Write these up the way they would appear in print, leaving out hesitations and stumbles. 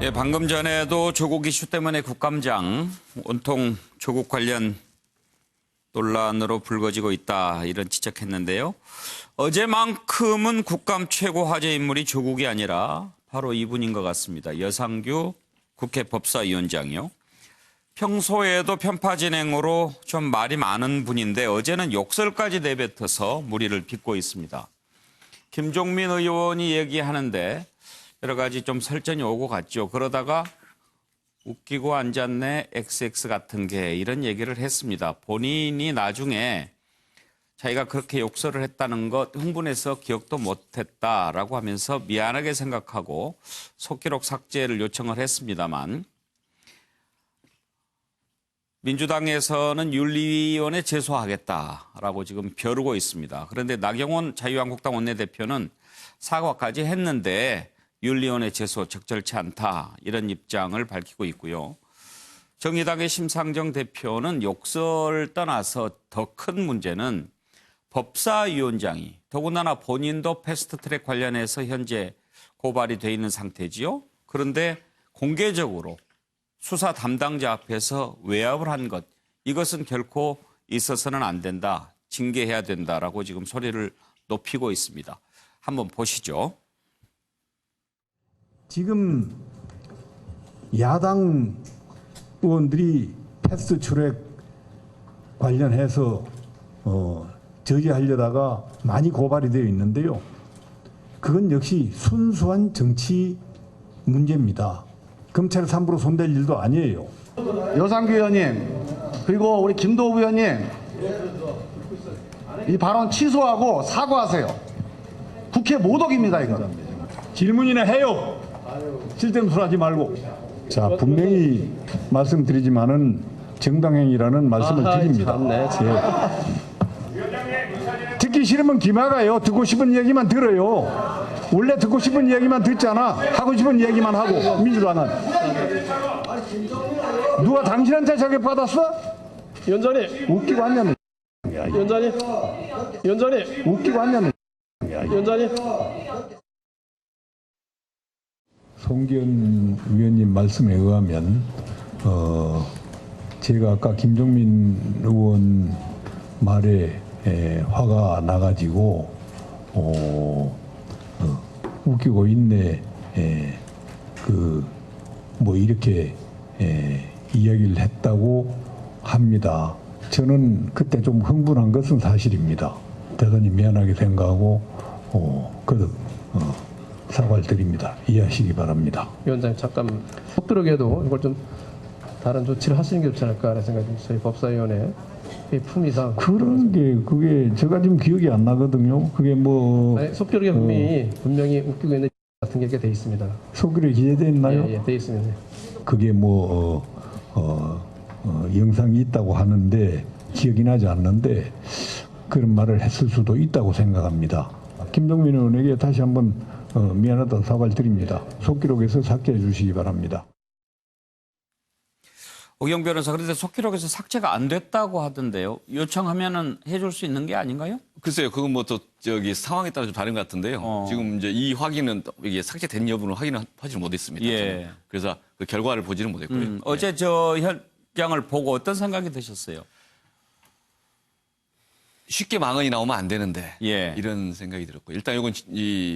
예, 방금 전에도 조국 이슈 때문에 국감장 온통 조국 관련 논란으로 불거지고 있다 이런 지적했는데요. 어제만큼은 국감 최고 화제 인물이 조국이 아니라 바로 이분인 것 같습니다. 여상규 국회 법사위원장이요. 평소에도 편파 진행으로 좀 말이 많은 분인데 어제는 욕설까지 내뱉어서 무리를 빚고 있습니다. 김종민 의원이 얘기하는데 여러 가지 좀 설전이 오고 갔죠. 그러다가 웃기고 앉았네 XX 같은 게 이런 얘기를 했습니다. 본인이 나중에 자기가 그렇게 욕설을 했다는 것 흥분해서 기억도 못했다라고 하면서 미안하게 생각하고 속기록 삭제를 요청을 했습니다만 민주당에서는 윤리위원회 제소하겠다라고 지금 벼르고 있습니다. 그런데 나경원 자유한국당 원내대표는 사과까지 했는데 윤리위원회 제소 적절치 않다 이런 입장을 밝히고 있고요. 정의당의 심상정 대표는 욕설을 떠나서 더 큰 문제는 법사위원장이 더군다나 본인도 패스트트랙 관련해서 현재 고발이 돼 있는 상태지요. 그런데 공개적으로 수사 담당자 앞에서 외압을 한 것, 이것은 결코 있어서는 안 된다, 징계해야 된다라고 지금 소리를 높이고 있습니다. 한번 보시죠. 지금 야당 의원들이 패스트트랙 관련해서 저지하려다가 많이 고발이 되어 있는데요. 그건 역시 순수한 정치 문제입니다. 검찰 함부로 손댈 일도 아니에요. 여상규 의원님 그리고 우리 김도우 의원님 이 발언 취소하고 사과하세요. 국회 모독입니다 이거. 질문이나 해요. 쓸데없는 소리 하지 말고. 자, 분명히 말씀드리지만은 정당행위라는 말씀을 드립니다. 예. 듣기 싫으면 기마가요. 듣고 싶은 얘기만 들어요. 원래 듣고 싶은 얘기만 듣잖아. 하고 싶은 얘기만 하고 민주당은. 누가 당신한테 자격 받았어? 위원장님, 웃기고 앉냐는. 위원장님, 위원장님, 웃기고 앉냐는. 위원장님. 송기현 위원님 말씀에 의하면 제가 아까 김종민 의원 말에 화가 나가지고 웃기고 있네 뭐 이렇게 이야기를 했다고 합니다. 저는 그때 좀 흥분한 것은 사실입니다. 대단히 미안하게 생각하고 거듭 사과를 드립니다. 이해하시기 바랍니다. 위원장님 잠깐 속도록에도 이걸 좀 다른 조치를 하시는 게 좋지 않을까 하는 생각이 듭니다. 저희 법사위원회 품위상 그런 게 그게 제가 지금 기억이 안 나거든요. 그게 뭐 속도록에 분명히 웃기고 있는 같은 게 돼 있습니다. 속기록에 기재돼 있나요? 예, 돼 있습니다. 그게 뭐 영상이 있다고 하는데 기억이 나지 않는데 그런 말을 했을 수도 있다고 생각합니다. 김종민 의원에게 다시 한번 미안하다고 사과를 드립니다. 속기록에서 삭제해 주시기 바랍니다. 오경 변호사, 그런데 속기록에서 삭제가 안 됐다고 하던데요. 요청하면은 해줄 수 있는 게 아닌가요? 글쎄요, 그건 뭐 또 저기 상황에 따라 좀 다른 것 같은데요. 지금 이제 이 확인은 이게 삭제된 여부는 하지는 못했습니다. 예. 그래서 그 결과를 보지는 못했고요. 어제 저 현장을 보고 어떤 생각이 드셨어요? 쉽게 망언이 나오면 안 되는데 예. 이런 생각이 들었고 일단 이건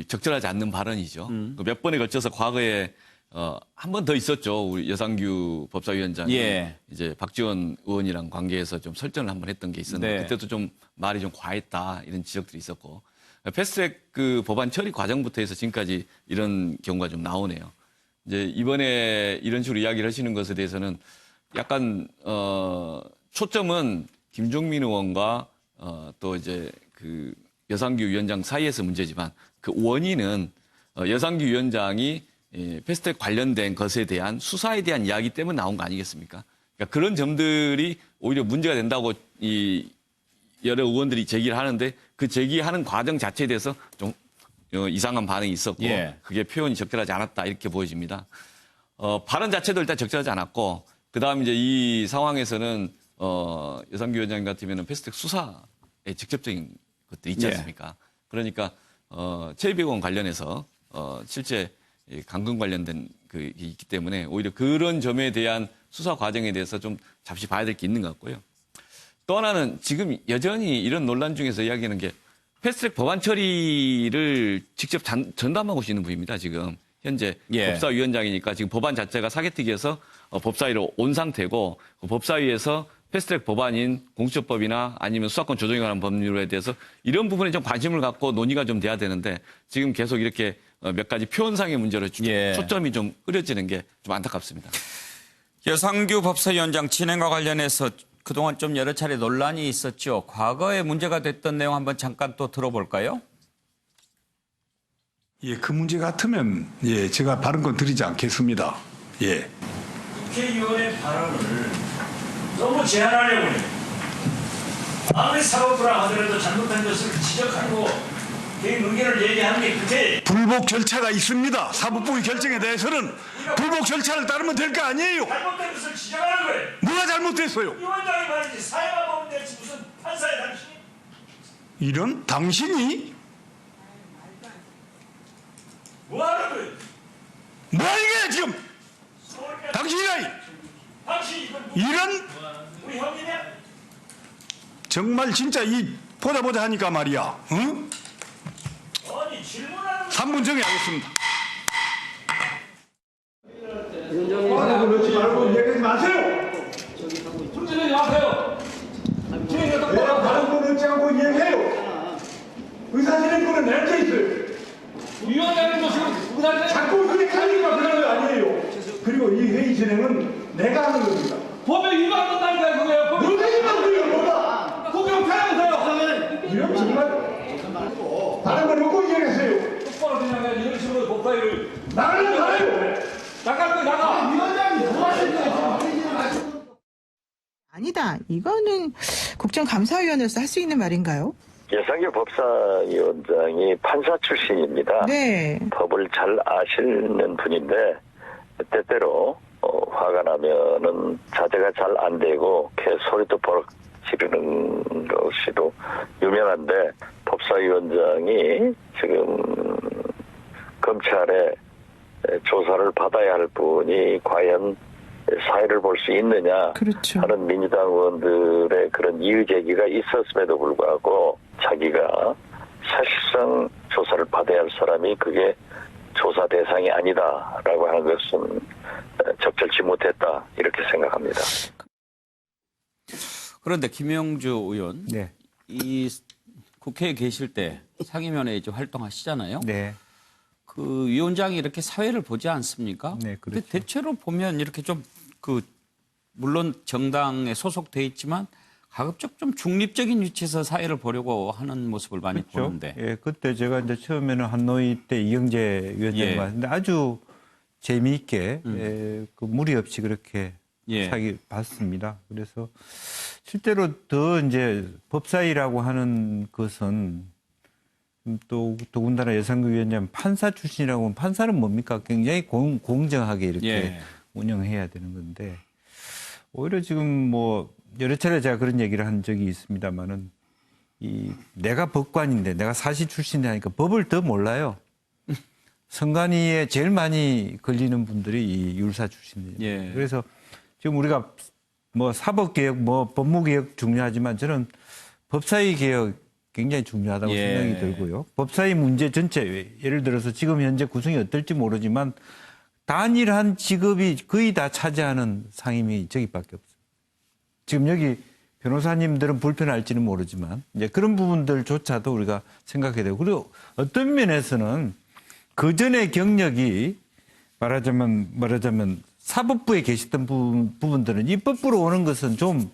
적절하지 않는 발언이죠. 몇 번에 걸쳐서 과거에 한 번 더 있었죠. 우리 여상규 법사위원장이 예. 이제 박지원 의원이랑 관계해서 좀 설전을 한 번 했던 게 있었는데 네. 그때도 좀 말이 좀 과했다 이런 지적들이 있었고 패스트트랙 그 법안 처리 과정부터 해서 지금까지 이런 경우가 좀 나오네요. 이제 이번에 이런 식으로 이야기를 하시는 것에 대해서는 약간 초점은 김종민 의원과 또 이제 그 여상규 위원장 사이에서 문제지만 그 원인은 여상규 위원장이 패스트트랙 관련된 것에 대한 수사에 대한 이야기 때문에 나온 거 아니겠습니까? 그러니까 그런 점들이 오히려 문제가 된다고 여러 의원들이 제기를 하는데 그 제기하는 과정 자체에 대해서 좀 이상한 반응이 있었고 예. 그게 표현이 적절하지 않았다 이렇게 보여집니다. 발언 자체도 일단 적절하지 않았고 그다음 이제 이 상황에서는 여상규 위원장 같으면 패스트트랙 수사에 직접적인 것들이 있지 않습니까? 그러니까 최비원 관련해서 실제 이 감금 관련된 그 있기 때문에 오히려 그런 점에 대한 수사 과정에 대해서 좀 잠시 봐야 될 게 있는 것 같고요. 또 하나는 지금 여전히 이런 논란 중에서 이야기하는 게 패스트트랙 법안 처리를 직접 전담하고 있는 분입니다. 지금 현재 예. 법사위원장이니까 지금 법안 자체가 사개특위에서 법사위로 온 상태고 그 법사위에서 패스트트랙 법안인 공수처법이나 아니면 수사권 조정에 관한 법률에 대해서 이런 부분에 좀 관심을 갖고 논의가 좀 돼야 되는데 지금 계속 이렇게 몇 가지 표현상의 문제로 예. 초점이 좀 흐려지는 게 좀 안타깝습니다. 여상규 법사위원장 진행과 관련해서 그동안 좀 여러 차례 논란이 있었죠. 과거에 문제가 됐던 내용 한번 잠깐 또 들어볼까요? 예, 그 문제 같으면 예, 제가 발언권 드리지 않겠습니다. 예. 국회의원의 발언을 너무 제한하려고 해요. 아무리 사법부라 하더라도 잘못한 것을 지적하고 개인 의견을 얘기하는 게 그게 불복 절차가 있습니다. 사법부의 결정에 대해서는 불복 절차를 따르면 될 거 아니에요. 잘못된 것을 지적하는 거예요. 뭐가 잘못됐어요? 위원장이 말이지 사회가 보면 되지 무슨 판사야 당신이. 이런 당신이 뭐 하는 거예요? 뭐 이게 지금 서울까지 당신이 당신이 이건 누구? 이런 우리 형님이야? 정말 진짜 이 보자 하니까 말이야. 응? 아니 질문하는 거 3분 정해하겠습니다. 얘기하지 마세요. 문제는 하세요. 내가 다른 거 넣지 않고 얘기해요. 의사진행권은 내한테 있어요. 위원장님도 지금 의사진행 자꾸 그렇게 하니까 그런 거 아니에요. 그리고 이 회의 진행은 내가 하는 겁니다. 법에 위반한다니까요 그거예요. 법에 뭐가 이만돼요, 뭐가? 국경 패하면서요. 이런 정말 다른 거 놓고 얘기하세요. 똑바로 그냥 해야지. 이런 식으로 법사위를 나가려면 나가요. 나갈 거 나가. 위원장이 뭐 하시는 거예요? 아니다. 이거는 국정감사위원회에서 할 수 있는 말인가요? 여상규 법사위원장이 판사 출신입니다. 네. 법을 잘 아시는 분인데 때때로 화가 나면은 자제가 잘 안 되고 소리도 버럭 지르는 것이도 유명한데 법사위원장이 지금 검찰에 조사를 받아야 할 분이 과연 사회를 볼 수 있느냐 그렇죠. 하는 민주당 의원들의 그런 이의 제기가 있었음에도 불구하고 자기가 사실상 조사를 받아야 할 사람이 그게 조사 대상이 아니다라고 하는 것은 적절치 못했다 이렇게 생각합니다. 그런데 김영주 의원, 네. 이 국회에 계실 때 상임위원회 이제 활동하시잖아요. 네. 그 위원장이 이렇게 사회를 보지 않습니까? 네, 근데 그렇죠. 대체로 보면 이렇게 좀 물론 정당에 소속돼 있지만 가급적 좀 중립적인 위치에서 사회를 보려고 하는 모습을 많이 그렇죠. 보는데. 예, 그때 제가 이제 처음에는 한노위 때 이영재 위원장이 예. 왔는데 아주 재미있게 그 무리 없이 그렇게 예. 사기 봤습니다. 그래서 실제로 더 이제 법사위라고 하는 것은 또 더군다나 여상규 위원장 판사 출신이라고 하면 판사는 뭡니까? 굉장히 공정하게 이렇게 예. 운영해야 되는 건데 오히려 지금 뭐 여러 차례 제가 그런 얘기를 한 적이 있습니다만은 내가 법관인데 내가 사시 출신이 하니까 법을 더 몰라요. 선관위에 제일 많이 걸리는 분들이 이 율사 출신이에요. 예. 그래서 지금 우리가 뭐 사법개혁, 뭐 법무개혁 중요하지만 저는 법사위 개혁 굉장히 중요하다고 예. 생각이 들고요. 법사위 문제 전체, 예를 들어서 지금 현재 구성이 어떨지 모르지만 단일한 직업이 거의 다 차지하는 상임위 저기밖에 없어요. 지금 여기 변호사님들은 불편할지는 모르지만 이제 그런 부분들조차도 우리가 생각해야 되고 그리고 어떤 면에서는 그 전의 경력이 말하자면 사법부에 계셨던 부분들은 입법부로 오는 것은 좀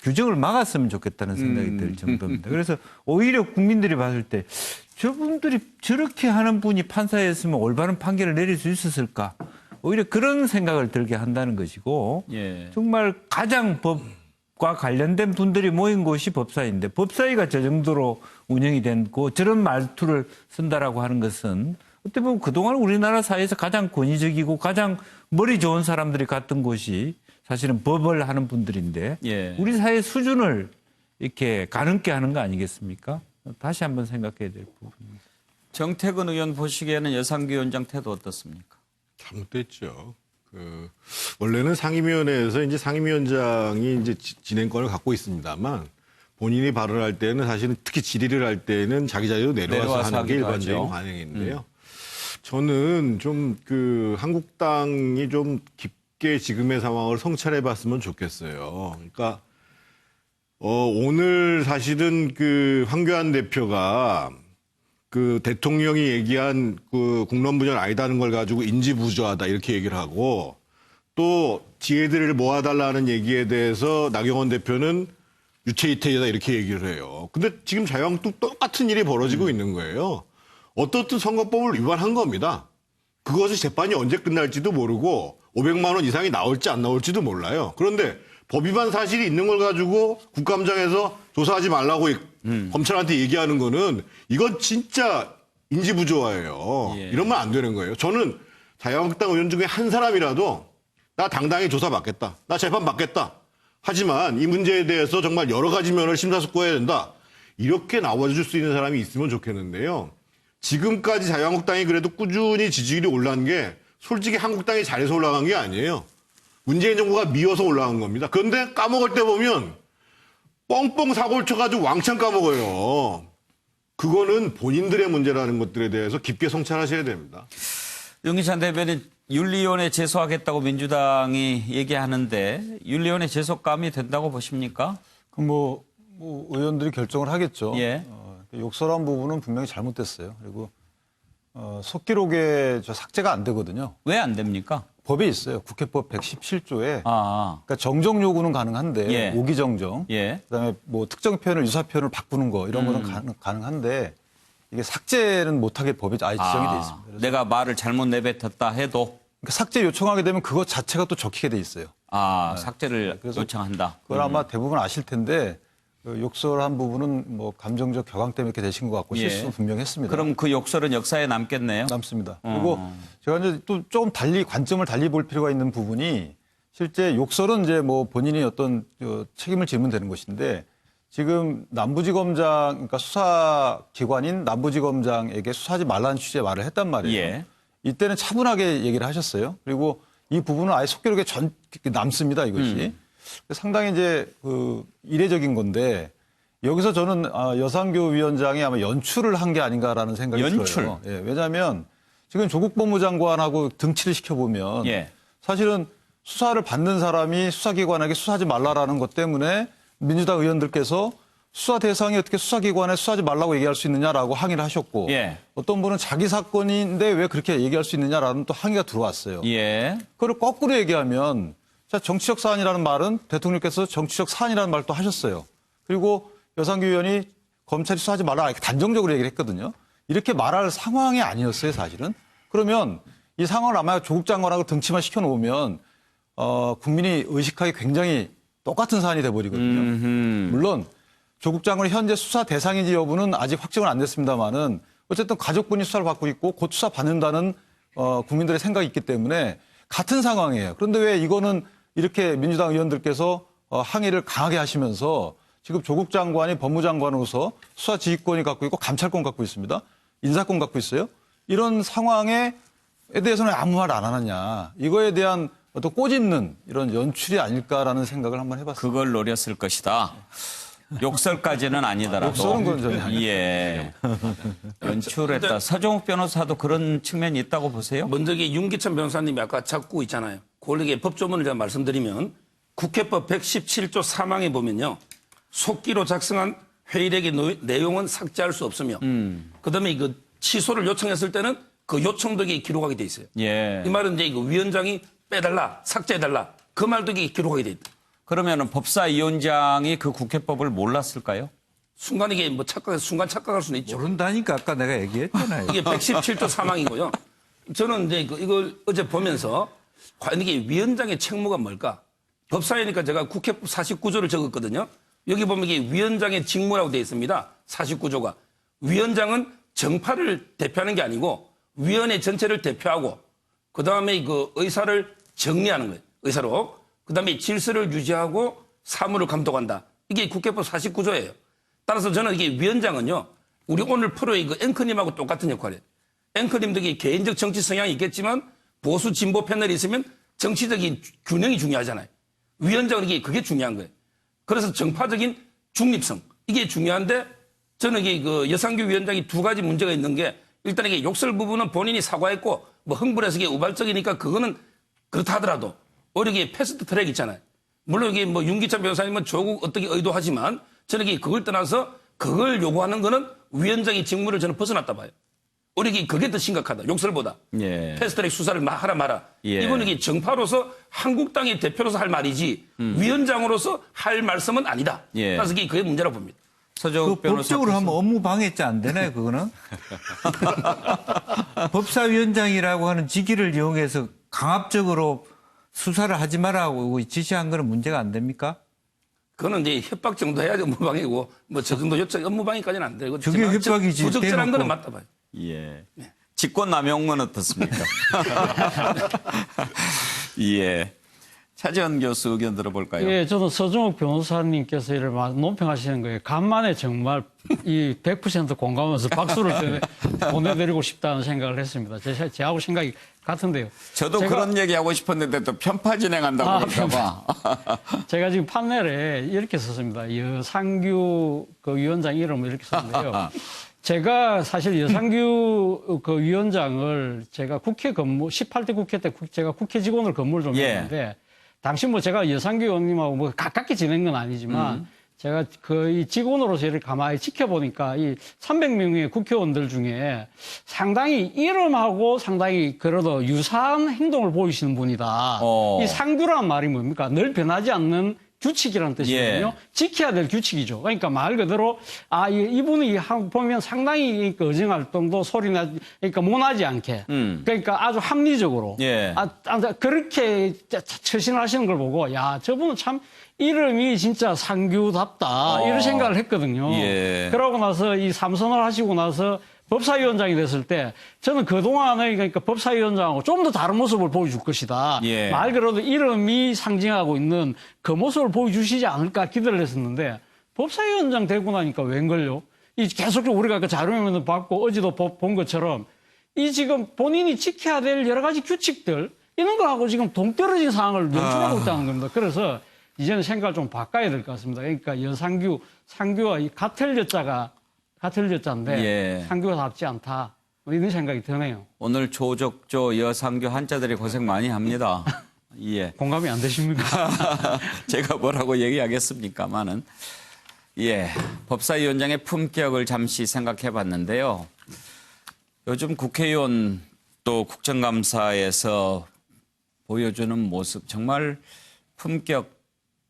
규정을 막았으면 좋겠다는 생각이 들 정도입니다. 그래서 오히려 국민들이 봤을 때 저분들이 저렇게 하는 분이 판사였으면 올바른 판결을 내릴 수 있었을까? 오히려 그런 생각을 들게 한다는 것이고 예. 정말 가장 법과 관련된 분들이 모인 곳이 법사위인데 법사위가 저 정도로 운영이 된고 저런 말투를 쓴다라고 하는 것은 어떻게 보면 그동안 우리나라 사회에서 가장 권위적이고 가장 머리 좋은 사람들이 갔던 곳이 사실은 법을 하는 분들인데 예. 우리 사회 수준을 이렇게 가늠케 하는 거 아니겠습니까? 다시 한번 생각해야 될 부분입니다. 정태근 의원 보시기에는 여상규위원장 태도 어떻습니까? 잘못됐죠. 원래는 상임위원회에서 이제 상임위원장이 이제 진행권을 갖고 있습니다만 본인이 발언할 때는 사실은 특히 질의를 할 때는 자기 자리로 내려와서 하는 게 일반적인 하죠. 관행인데요. 저는 좀 한국당이 좀 깊게 지금의 상황을 성찰해 봤으면 좋겠어요. 그러니까 오늘 사실은 황교안 대표가 대통령이 얘기한 국론분열 아니다는 걸 가지고 인지부조하다 이렇게 얘기를 하고 또 지혜들을 모아달라는 얘기에 대해서 나경원 대표는 유체이태이다 이렇게 얘기를 해요. 근데 지금 자유한국당 똑같은 일이 벌어지고 있는 거예요. 어떻든 선거법을 위반한 겁니다. 그것이 재판이 언제 끝날지도 모르고 500만 원 이상이 나올지 안 나올지도 몰라요. 그런데 법 위반 사실이 있는 걸 가지고 국감장에서 조사하지 말라고 검찰한테 얘기하는 거는 이건 진짜 인지부조화예요. 예. 이러면 안 되는 거예요. 저는 자유한국당 의원 중에 한 사람이라도 나 당당히 조사받겠다. 나 재판받겠다. 하지만 이 문제에 대해서 정말 여러 가지 면을 심사숙고해야 된다. 이렇게 나와줄 수 있는 사람이 있으면 좋겠는데요. 지금까지 자유한국당이 그래도 꾸준히 지지율이 올라간 게 솔직히 한국당이 잘해서 올라간 게 아니에요. 문재인 정부가 미워서 올라간 겁니다. 그런데 까먹을 때 보면 뻥뻥 사고를 쳐가지고 왕창 까먹어요. 그거는 본인들의 문제라는 것들에 대해서 깊게 성찰하셔야 됩니다. 윤기찬 대변인 윤리위원회 제소하겠다고 민주당이 얘기하는데 윤리위원회 제소감이 된다고 보십니까? 뭐 의원들이 결정을 하겠죠. 예. 욕설한 부분은 분명히 잘못됐어요. 그리고 속기록에 삭제가 안 되거든요. 왜 안 됩니까? 법에 있어요. 국회법 117조에. 그러니까 정정 요구는 가능한데 예. 오기정정. 예. 그다음에 특정 표현을 유사 표현을 바꾸는 거 이런 거는 가능한데 이게 삭제는 못하게 법에 아예 지정이 돼 있습니다. 그래서 내가 말을 잘못 내뱉었다 해도 삭제 요청하게 되면 그것 자체가 또 적히게 돼 있어요. 삭제를 그래서 요청한다. 그걸 아마 대부분 아실 텐데 욕설한 부분은 감정적 격앙 때문에 이렇게 되신 것 같고 예. 실수는 분명히 했습니다. 그럼 그 욕설은 역사에 남겠네요. 남습니다. 그리고 제가 이제 또 조금 관점을 달리 볼 필요가 있는 부분이 실제 욕설은 이제 본인이 어떤 책임을 지면 되는 것인데 지금 남부지검장, 그러니까 수사기관인 남부지검장에게 수사하지 말라는 취지의 말을 했단 말이에요. 예. 이때는 차분하게 얘기를 하셨어요. 그리고 이 부분은 아예 속기록에 남습니다, 이것이. 상당히 이제 이례적인 건데 여기서 저는 여상규 위원장이 아마 연출을 한 게 아닌가라는 생각이 들어요. 예, 왜냐하면 지금 조국 법무장관하고 등치를 시켜보면 예. 사실은 수사를 받는 사람이 수사기관에게 수사하지 말라라는 것 때문에 민주당 의원들께서 수사 대상이 어떻게 수사기관에 수사하지 말라고 얘기할 수 있느냐라고 항의를 하셨고 예. 어떤 분은 자기 사건인데 왜 그렇게 얘기할 수 있느냐라는 또 항의가 들어왔어요. 예. 그걸 거꾸로 얘기하면 정치적 사안이라는 말은 대통령께서 정치적 사안이라는 말도 하셨어요. 그리고 여상규 의원이 검찰이 수사하지 말라 이렇게 단정적으로 얘기를 했거든요. 이렇게 말할 상황이 아니었어요, 사실은. 그러면 이 상황을 아마 조국 장관하고 등치만 시켜놓으면 국민이 의식하기 굉장히 똑같은 사안이 돼버리거든요. 물론 조국 장관이 현재 수사 대상인지 여부는 아직 확정은 안 됐습니다만은 어쨌든 가족분이 수사를 받고 있고 곧 수사 받는다는 국민들의 생각이 있기 때문에 같은 상황이에요. 그런데 왜 이거는 이렇게 민주당 의원들께서 항의를 강하게 하시면서 지금 조국 장관이 법무장관으로서 수사 지휘권이 갖고 있고 감찰권 갖고 있습니다. 인사권 갖고 있어요. 이런 상황에 대해서는 아무 말 안 하느냐. 이거에 대한 어떤 꼬집는 이런 연출이 아닐까라는 생각을 한번 해봤습니다. 그걸 노렸을 것이다. 욕설까지는 아니더라도. 욕설은 그건 전혀 아니에요. 예. 연출했다. 서정욱 변호사도 그런 측면이 있다고 보세요? 먼저 윤기찬 변호사님이 아까 찾고 있잖아요. 그걸 법조문을 제가 말씀드리면 국회법 117조 3항에 보면요. 속기로 작성한 회의록의 내용은 삭제할 수 없으며 그다음에 취소를 요청했을 때는 그 요청도 기록하게 돼 있어요. 예. 이 말은 이제 위원장이 빼달라, 삭제해달라 그 말도 기록하게 돼 있다. 그러면은 법사위원장이 그 국회법을 몰랐을까요? 순간 순간 착각할 수는 있죠. 모른다니까 아까 내가 얘기했잖아요. 이게 117조 3항이고요. 저는 이제 이걸 어제 보면서 과연 이게 위원장의 책무가 뭘까? 법사위니까 제가 국회법 49조를 적었거든요. 여기 보면 이게 위원장의 직무라고 되어 있습니다. 49조가. 위원장은 정파를 대표하는 게 아니고 위원회 전체를 대표하고 그다음에 의사를 정리하는 거예요. 의사로. 그다음에 질서를 유지하고 사무를 감독한다. 이게 국회법 49조예요. 따라서 저는 이게 위원장은요. 우리 오늘 프로의 그 앵커님하고 똑같은 역할이에요. 앵커님들이 개인적 정치 성향이 있겠지만 보수 진보 패널이 있으면 정치적인 균형이 중요하잖아요. 위원장은 그게 중요한 거예요. 그래서 정파적인 중립성 이게 중요한데 저는 이게 그 여상규 위원장이 두 가지 문제가 있는 게 일단 이게 욕설 부분은 본인이 사과했고 뭐 흥분해서 이게 우발적이니까 그거는 그렇다 하더라도 오히려 이게 패스트 트랙 있잖아요. 물론 이게 뭐 윤기찬 변호사님은 조국 어떻게 의도하지만 저는 이게 그걸 떠나서 그걸 요구하는 거는 위원장의 직무를 저는 벗어났다 봐요. 오히려 그게 더 심각하다. 욕설보다. 예. 패스트트랙 수사를 하라 마라. 예. 이거는 이게 정파로서 한국당의 대표로서 할 말이지 위원장으로서 할 말씀은 아니다. 예. 그래서 그게 문제라고 봅니다. 서정욱 그 법적으로 하면 업무 방해죄 안 되나요, 그거는? 법사위원장이라고 하는 직위를 이용해서 강압적으로 수사를 하지 말라고 지시한 거는 문제가 안 됩니까? 그거는 이제 협박 정도 해야지 업무방해고 뭐 저 정도 요청 업무방해까지는 안 되고. 저게 협박이지. 부적절한 거는 맞다 봐요. 예. 직권 남용은 어떻습니까? 예. 차지원 교수 의견 들어볼까요? 예, 저는 서정욱 변호사님께서 이를 논평하시는 거예요. 간만에 정말 이 100% 공감하면서 박수를 보내드리고 싶다는 생각을 했습니다. 제하고 생각이 같은데요. 저도 그런 얘기하고 싶었는데 또 편파 진행한다고 그럴까 봐. 제가 지금 판넬에 이렇게 썼습니다. 여상규 그 위원장 이름을 이렇게 썼는데요. 제가 사실 여상규 그 위원장을 제가 국회 근무, 18대 국회 때 제가 국회 직원으로 근무를 좀 했는데 당시 뭐 제가 여상규 의원님하고 뭐 가깝게 지낸 건 아니지만 제가 이 직원으로서 이를 가만히 지켜보니까 이 300명의 국회의원들 중에 상당히 이름하고 상당히 그래도 유사한 행동을 보이시는 분이다. 이 상규란 말이 뭡니까? 늘 변하지 않는 규칙이라는 뜻이거든요. 예. 지켜야 될 규칙이죠. 그러니까 말 그대로 이분이 보면 상당히 의정 활동도 소리나 그러니까 모나지 않게 그러니까 아주 합리적으로 예. 그렇게 처신을 하시는 걸 보고 야 저분은 참 이름이 진짜 상규답다 이런 생각을 했거든요. 예. 그러고 나서 이 삼선을 하시고 나서 법사위원장이 됐을 때 저는 그동안에 그러니까 법사위원장하고 좀 더 다른 모습을 보여줄 것이다. 예. 말 그대로 이름이 상징하고 있는 그 모습을 보여주시지 않을까 기대를 했었는데 법사위원장 되고 나니까 웬걸요? 계속적으로 우리가 그 자료면도 받고 어제도 본 것처럼 이 지금 본인이 지켜야 될 여러 가지 규칙들 이런 거하고 지금 동떨어진 상황을 연출하고 있다는 겁니다. 그래서 이제는 생각을 좀 바꿔야 될 것 같습니다. 그러니까 상규와 이 같은 여자인데 예. 상규가 답지 않다. 이런 생각이 드네요. 오늘 조적조 여상규 한자들이 고생 많이 합니다. 예. 공감이 안 되십니까? 제가 뭐라고 얘기하겠습니까마는. 예. 법사위원장의 품격을 잠시 생각해 봤는데요. 요즘 국회의원 또 국정감사에서 보여주는 모습 정말 품격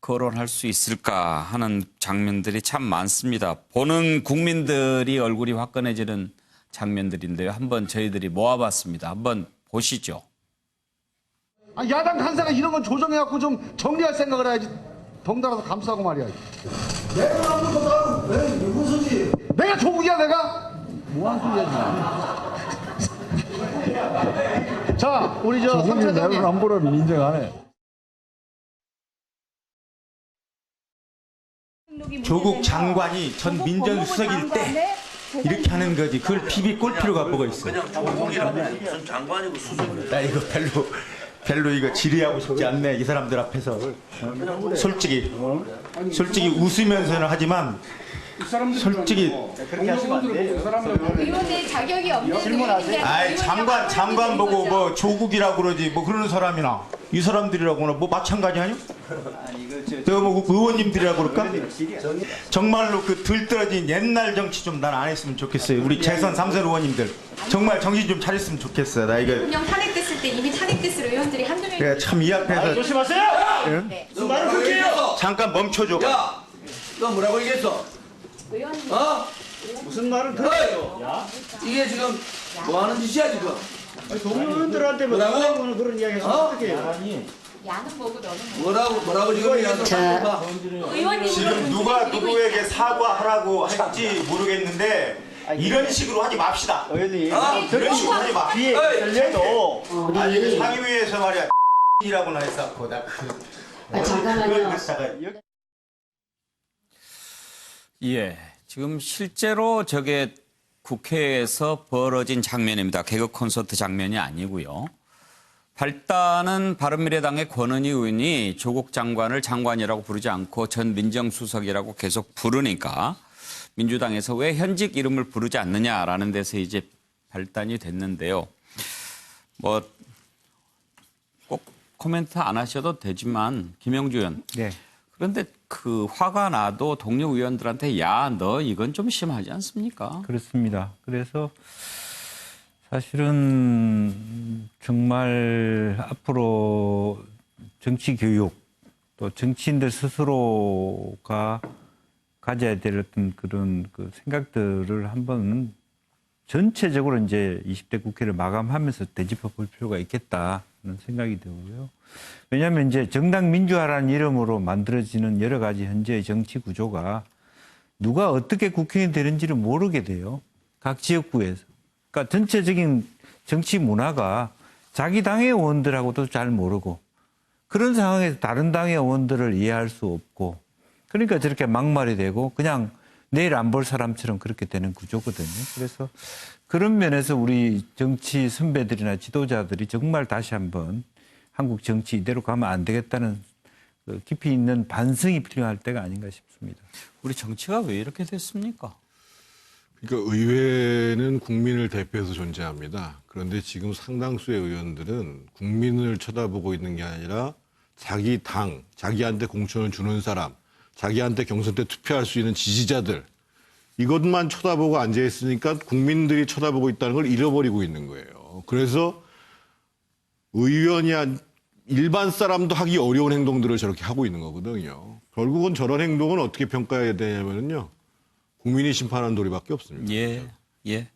거론할 수 있을까 하는 장면들이 참 많습니다. 보는 국민들이 얼굴이 화끈해지는 장면들인데요. 한번 저희들이 모아봤습니다. 한번 보시죠. 야당 간사가 이런 건 조정해갖고 좀 정리할 생각을 해야지. 덩달아서 감싸고 말이야. 내가 아무것도 왜 무슨 소리? 내가 조국이야 내가? 뭐하는 소리야? 자, 우리 저 조국이 상차장님. 내가 안 보라면 인정 안 해. 조국 장관이 전 민정수석일 때 이렇게 하는 거지. 그걸 비비 꼴 필요가 뭐가 있어. 그냥 조국이라면 무슨 장관이고 수석이고. 나 이거 별로 이거 질의하고 싶지 않네. 이 사람들 앞에서. 솔직히 웃으면서는 하지만 솔직히 의원의 자격이 없는 질문하세요. 아이 장관 보고 뭐 조국이라고 그러지 뭐 그러는 사람이나 이 사람들이라고나 뭐 마찬가지 아니야? 내가 뭐 의원님들이라고 그럴까? 정말로 그 들떨어진 옛날 정치 좀 난 안 했으면 좋겠어요. 우리 재선 3선 의원님들 정말 정신 좀 차렸으면 좋겠어요. 나 이거 대통령 탄핵됐을 때 이미 탄핵됐을 의원들이 한두 명. 내가 참 이 앞에서 조심하세요. 네. 너 말을 그렇게 해요. 잠깐 멈춰줘. 야, 너 뭐라고 얘기했어? 의원님. 무슨 말을 들어요? 이게 지금 뭐 하는 짓이야 지금? 동료들한테 뭐라고? 그런 이야기해서 어떻게 해요? 야는 뭐고 너는 뭐라고 지금 얘기하서 의원님 지금 누가 누구에게 사과하라고 할지 모르겠는데 이런 식으로 하지 맙시다. 의원님. 이런 식으로 하지 마. 뒤에 걸려도 아니 상임위에서 말이야 이라고나 했었고 나 잠깐만요. 예. 지금 실제로 저게 국회에서 벌어진 장면입니다. 개그 콘서트 장면이 아니고요. 발단은 바른미래당의 권은희 의원이 조국 장관을 장관이라고 부르지 않고 전 민정수석이라고 계속 부르니까 민주당에서 왜 현직 이름을 부르지 않느냐라는 데서 이제 발단이 됐는데요. 뭐 꼭 코멘트 안 하셔도 되지만 김영주 의원. 네. 그런데 그 화가 나도 동료 의원들한테 야, 너 이건 좀 심하지 않습니까? 그렇습니다. 그래서 사실은 정말 앞으로 정치 교육 또 정치인들 스스로가 가져야 될 어떤 그런 그 생각들을 한번 전체적으로 이제 20대 국회를 마감하면서 되짚어 볼 필요가 있겠다는 생각이 들고요. 왜냐하면 이제 정당 민주화라는 이름으로 만들어지는 여러 가지 현재의 정치 구조가 누가 어떻게 국회의원이 되는지를 모르게 돼요. 각 지역구에서. 그러니까 전체적인 정치 문화가 자기 당의 의원들하고도 잘 모르고 그런 상황에서 다른 당의 의원들을 이해할 수 없고 그러니까 저렇게 막말이 되고 그냥 내일 안 볼 사람처럼 그렇게 되는 구조거든요. 그래서 그런 면에서 우리 정치 선배들이나 지도자들이 정말 다시 한번 한국 정치 이대로 가면 안 되겠다는 깊이 있는 반성이 필요할 때가 아닌가 싶습니다. 우리 정치가 왜 이렇게 됐습니까? 그러니까 의회는 국민을 대표해서 존재합니다. 그런데 지금 상당수의 의원들은 국민을 쳐다보고 있는 게 아니라 자기 당, 자기한테 공천을 주는 사람, 자기한테 경선 때 투표할 수 있는 지지자들 이것만 쳐다보고 앉아있으니까 국민들이 쳐다보고 있다는 걸 잃어버리고 있는 거예요. 그래서 의원이 일반 사람도 하기 어려운 행동들을 저렇게 하고 있는 거거든요. 결국은 저런 행동은 어떻게 평가해야 되냐면요. 국민이 심판하는 도리밖에 없습니다. 예.